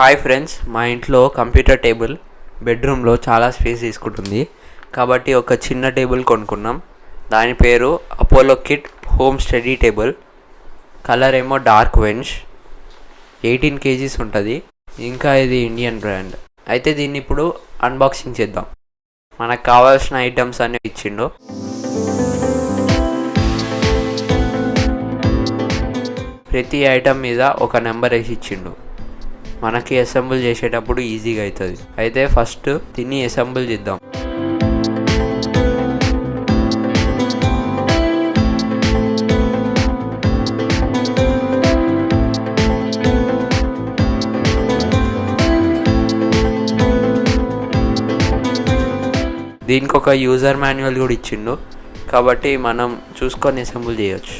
Hi friends, మా ఇంట్లో computer table బెడ్రూమ్లో చాలా స్పేస్ తీసుకుంటుంది. కాబట్టి ఒక చిన్న టేబుల్ కొనుక్కున్నాం. దాని పేరు Apollo kit home study table. Colour ఏమో డార్క్ వెంజ్. 18 kgs ఉంటుంది. ఇంకా ఇది ఇండియన్ బ్రాండ్. అయితే దీన్ని ఇప్పుడు అన్బాక్సింగ్ చేద్దాం. మనకు కావాల్సిన ఐటమ్స్ అన్నీ ఇచ్చిండు. ప్రతి ఐటమ్ మీద ఒక నెంబర్ వేసి ఇచ్చిండు. మనకి అసెంబుల్ చేసేటప్పుడు ఈజీగా అవుతుంది. అయితే ఫస్ట్ దీన్ని అసెంబుల్ చేద్దాం. దీనికి ఒక యూజర్ మాన్యువల్ కూడా ఇచ్చిండు, కాబట్టి మనం చూసుకొని అసెంబుల్ చేయొచ్చు.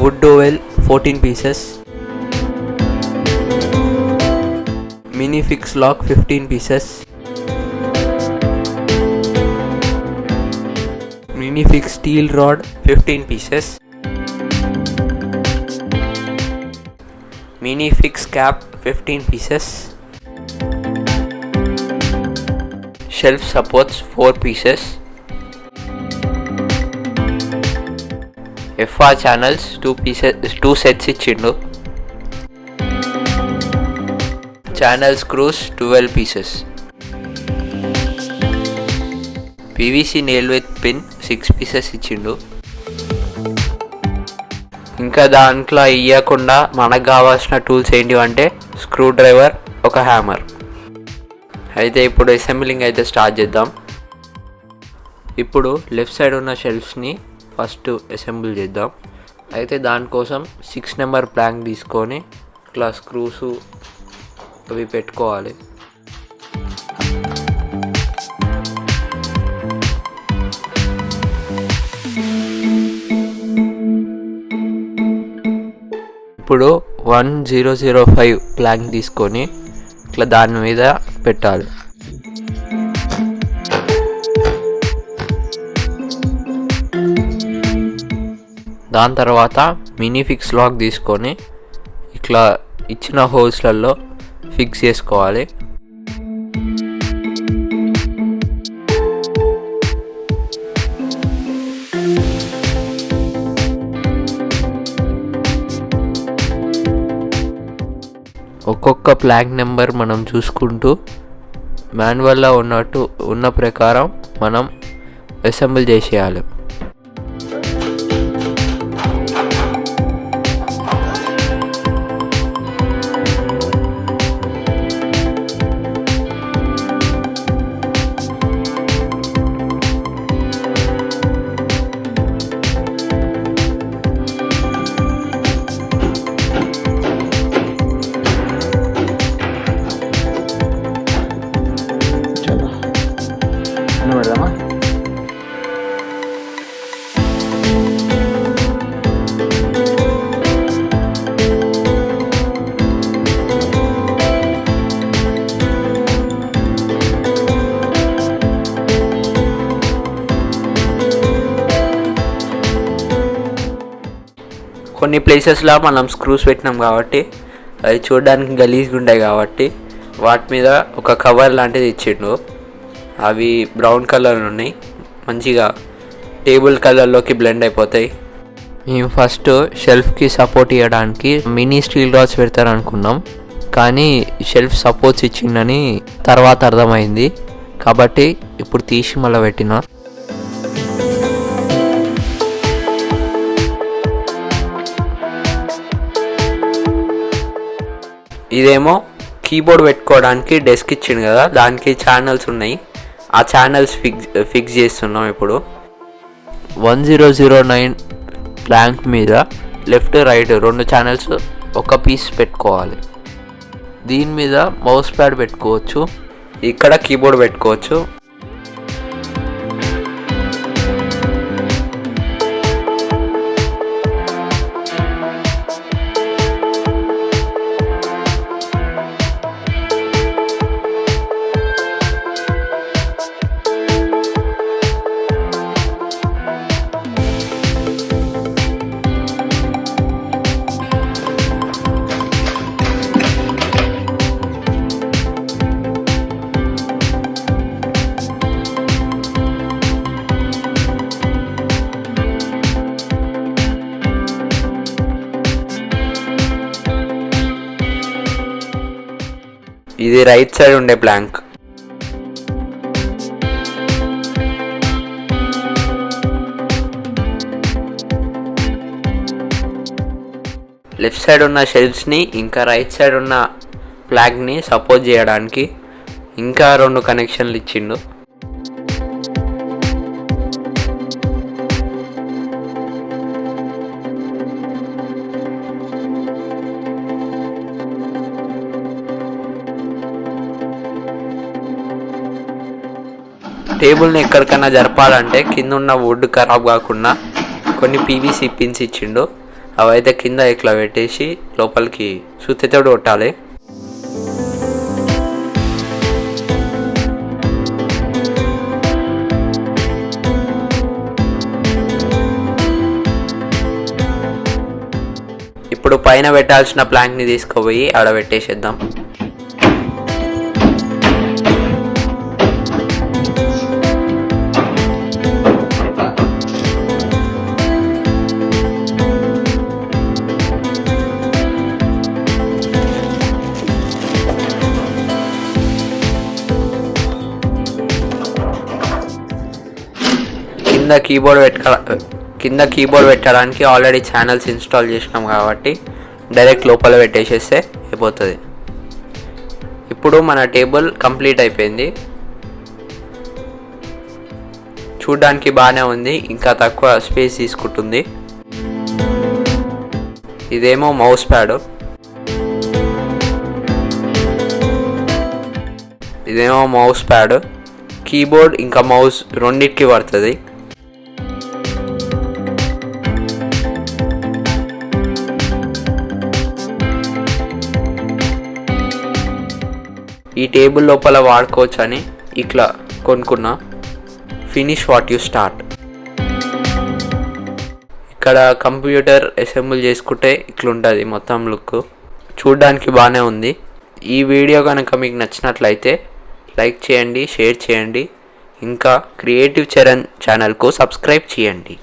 wood dowel 14 pieces, mini fix lock 15 pieces, mini fix steel rod 15 pieces, mini fix cap 15 pieces, shelf supports 4 pieces, FR channels 2 sets ఇచ్చిండు. Channel screws 12 pieces, PVC nail with pin 6 pieces ఇచ్చిండు. ఇంకా దాంట్లో ఇవ్వకుండా మనకు కావాల్సిన tools ఏంటి అంటే screw driver, ఒక హ్యామర్. అయితే ఇప్పుడు అసెంబ్లింగ్ అయితే స్టార్ట్ చేద్దాం. ఇప్పుడు లెఫ్ట్ సైడ్ ఉన్న షెల్ఫ్స్ని ఫస్ట్ అసెంబుల్ చేద్దాం. అయితే దానికోసం 6 నెంబర్ ప్లాంక్ తీసుకొని ఇట్లా స్క్రూస్ అవి పెట్టుకోవాలి. ఇప్పుడు 1005 ప్లాంక్ తీసుకొని ఇట్లా దాని మీద పెట్టాలి. దాని తర్వాత మినీ ఫిక్స్ లాక్ తీసుకొని ఇట్లా ఇచ్చిన హోల్స్లలో ఫిక్స్ చేసుకోవాలి. ఒక్కొక్క ప్లాంక్ నెంబర్ మనం చూసుకుంటూ మాన్యువల్లో ఉన్న ప్రకారం మనం అసెంబుల్ చేసేయాలి. కొన్ని ప్లేసెస్లో మనం స్క్రూస్ పెట్టినాం కాబట్టి అవి చూడడానికి గలీజ్గా ఉంటాయి. కాబట్టి వాటి మీద ఒక కవర్ లాంటిది ఇచ్చిండు. అవి బ్రౌన్ కలర్ ఉన్నాయి, మంచిగా టేబుల్ కలర్లోకి బ్లెండ్ అయిపోతాయి. మేము ఫస్ట్ షెల్ఫ్కి సపోర్ట్ ఇవ్వడానికి మినీ స్టీల్ రాడ్స్ పెడతారు అనుకున్నాం, కానీ షెల్ఫ్ సపోర్ట్స్ ఇచ్చిందని తర్వాత అర్థమైంది. కాబట్టి ఇప్పుడు తీసి మళ్ళీ పెట్టిన. ఇదేమో కీబోర్డ్ పెట్టుకోవడానికి డెస్క్ ఇచ్చిండు కదా, దానికి ఛానల్స్ ఉన్నాయి. ఆ ఛానల్స్ ఫిక్స్ చేస్తున్నాం. ఇప్పుడు 1009 ప్లాంక్ మీద లెఫ్ట్ రైట్ 2 ఛానల్స్ ఒక పీస్ పెట్టుకోవాలి. దీని మీద మౌస్ ప్యాడ్ పెట్టుకోవచ్చు, ఇక్కడ కీబోర్డ్ పెట్టుకోవచ్చు. ఇది రైట్ సైడ్ ఉండే ప్లాంక్. లెఫ్ట్ సైడ్ ఉన్న షెల్ఫ్స్ని ఇంకా రైట్ సైడ్ ఉన్న ప్లాగ్ని సపోర్ట్ చేయడానికి ఇంకా 2 కనెక్షన్లు ఇచ్చిండు. టేబుల్ని ఎక్కడికైనా జరపాలంటే కింద ఉన్న వుడ్ ఖరాబ్ కాకుండా కొన్ని పీవీసీ పిన్స్ ఇచ్చిండు. అవైతే కింద ఇట్లా పెట్టేసి లోపలికి సుత్తితోటి కొట్టాలి. ఇప్పుడు పైన పెట్టాల్సిన ప్లాంక్ని తీసుకుపోయి ఆడ పెట్టేసేద్దాం. కింద కీబోర్డ్ పెట్టడానికి ఆల్రెడీ ఛానల్స్ ఇన్స్టాల్ చేసినాం కాబట్టి డైరెక్ట్ లోపల పెట్టేసేస్తే అయిపోతుంది. ఇప్పుడు మన టేబుల్ కంప్లీట్ అయిపోయింది. చూడ్డానికి బాగానే ఉంది, ఇంకా తక్కువ స్పేస్ తీసుకుంటుంది. ఇదేమో మౌస్ ప్యాడ్, కీబోర్డ్ ఇంకా మౌస్ రెండింటికి పడుతుంది. ఈ టేబుల్ లోపల వాడుకోవచ్చు అని ఇట్లా కొనుక్కున్నా. Finish what you start. ఇక్కడ కంప్యూటర్ అసెంబుల్ చేసుకుంటే ఇట్లుంటుంది మొత్తం లుక్. చూడ్డానికి బాగానే ఉంది. ఈ వీడియో కనుక మీకు నచ్చినట్లయితే లైక్ చేయండి, షేర్ చేయండి, ఇంకా క్రియేటివ్ చరణ్ ఛానల్కు సబ్స్క్రైబ్ చేయండి.